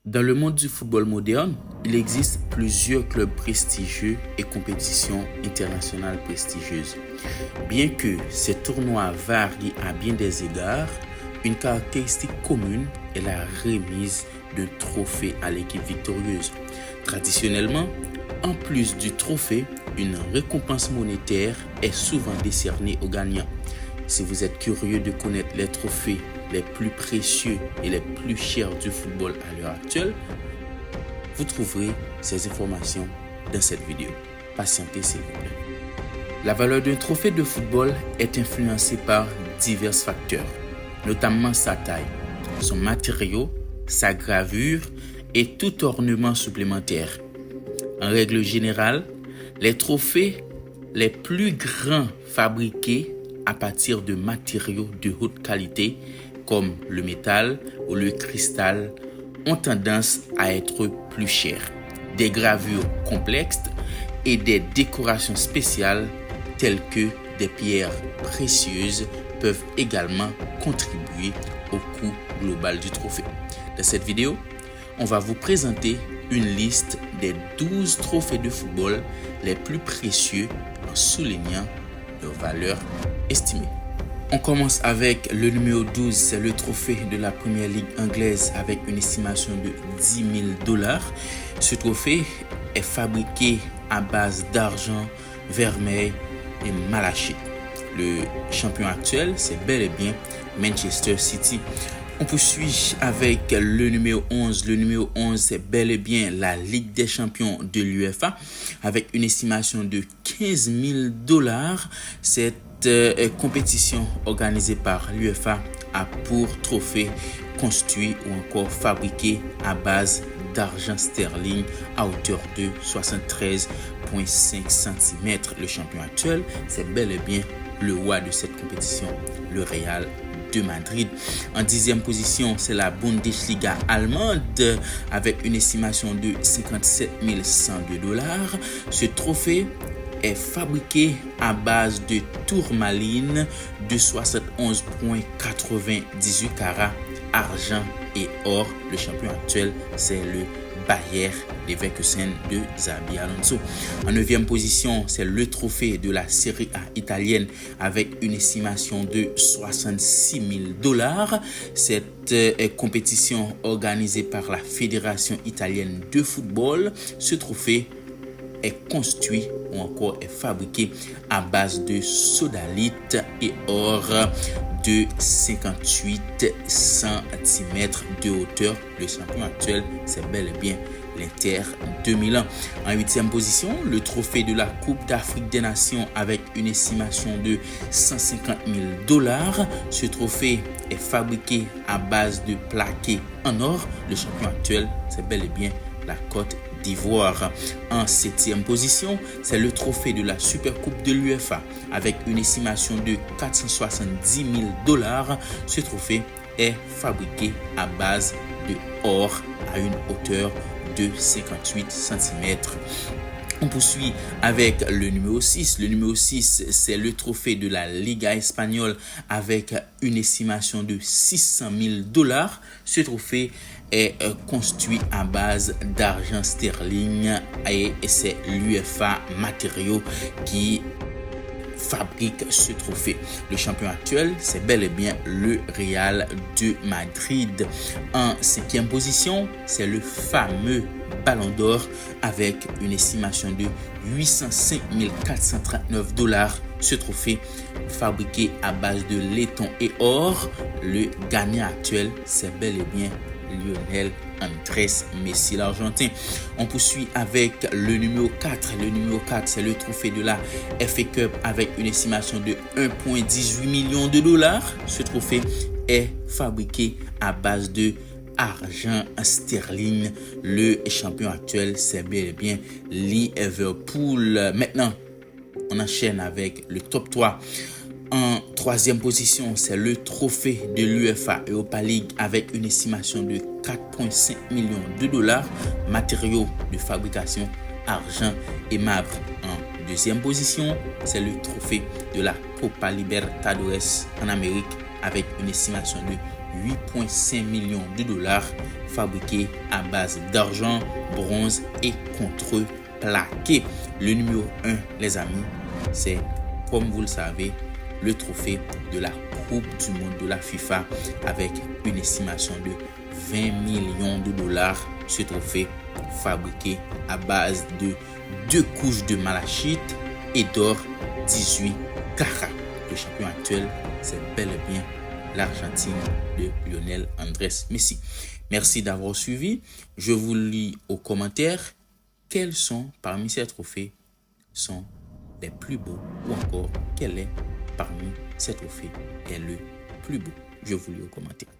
Dans le monde du football moderne, il existe plusieurs clubs prestigieux et compétitions internationales prestigieuses. Bien que ces tournois varient à bien des égards, une caractéristique commune est la remise d'un trophée à l'équipe victorieuse. Traditionnellement, en plus du trophée, une récompense monétaire est souvent décernée aux gagnants. Si vous êtes curieux de connaître les trophées les plus précieux et les plus chers du football à l'heure actuelle, vous trouverez ces informations dans cette vidéo. Patientez s'il vous plaît. La valeur d'un trophée de football est influencée par divers facteurs, notamment sa taille, son matériau, sa gravure et tout ornement supplémentaire. En règle générale, les trophées les plus grands fabriqués à partir de matériaux de haute qualité comme le métal ou le cristal ont tendance à être plus chers. Des gravures complexes et des décorations spéciales telles que des pierres précieuses peuvent également contribuer au coût global du trophée. Dans cette vidéo, on va vous présenter une liste des 12 trophées de football les plus précieux en soulignant leur valeur estimée. On commence avec le numéro 12, c'est le trophée de la première ligue anglaise avec une estimation de $10,000. Ce trophée est fabriqué à base d'argent, vermeil et malaché. Le champion actuel, c'est bel et bien Manchester City. On poursuit avec le numéro 11. Le numéro 11, c'est bel et bien la Ligue des champions de l'UEFA avec une estimation de $15,000. Cette compétition organisée par l'UEFA a pour trophée construit ou encore fabriqué à base d'argent sterling à hauteur de 73,5 cm. Le champion actuel, c'est bel et bien le roi de cette compétition, le Real de Madrid. En 10e position, c'est la Bundesliga allemande avec une estimation de $57,102. Ce trophée est fabriqué à base de tourmaline de 71,98 carats, argent et or. Le champion actuel, c'est le Bayer Leverkusen de Xabi Alonso. En 9e position, c'est le trophée de la Serie A italienne avec une estimation de $66,000. Cette compétition organisée par la Fédération italienne de football, ce trophée est construit ou encore est fabriqué à base de sodalite et or de 58 cm de hauteur. Le champion actuel, c'est bel et bien l'Inter de Milan. En 8e position, le trophée de la Coupe d'Afrique des Nations avec une estimation de $150,000. Ce trophée est fabriqué à base de plaqué en or. Le champion actuel, c'est bel et bien la Côte d'Ivoire. En 7e position, c'est le trophée de la Supercoupe de l'UEFA avec une estimation de $470,000. Ce trophée est fabriqué à base de or à une hauteur de 58 cm. On poursuit avec le numéro 6. Le numéro 6, c'est le trophée de la Liga espagnole avec une estimation de $600,000. Ce trophée est construit à base d'argent sterling et c'est l'UEFA Matériaux qui fabrique ce trophée. Le champion actuel, c'est bel et bien le Real de Madrid. En 5e position, c'est le fameux Ballon d'Or avec une estimation de $805,439. Ce trophée fabriqué à base de laiton et or. Le gagnant actuel, c'est bel et bien Lionel Andrés Messi, l'Argentin. On poursuit avec le numéro 4. Le numéro 4, c'est le trophée de la FA Cup avec une estimation de $1,18 million. Ce trophée est fabriqué à base de argent sterling. Le champion actuel, c'est bel et bien Liverpool. Maintenant, on enchaîne avec le top 3. En 3e position, c'est le trophée de l'UEFA Europa League avec une estimation de $4,5 millions. Matériaux de fabrication, argent et marbre. En 2e position, c'est le trophée de la Copa Libertadores en Amérique avec une estimation de 8,5 millions de dollars fabriqués à base d'argent, bronze et contreplaqué. Le numéro 1, les amis, c'est, comme vous le savez, le trophée de la Coupe du Monde de la FIFA avec une estimation de 20 millions de dollars. Ce trophée fabriqué à base de 2 couches de malachite et d'or 18 carats. Le champion actuel, c'est bel et bien l'Argentine de Lionel Andrés Messi. Merci d'avoir suivi. Je vous lis aux commentaires quels sont parmi ces trophées sont les plus beaux ou encore quel est parmi ces trophées est le plus beau. Je vous lis aux commentaires.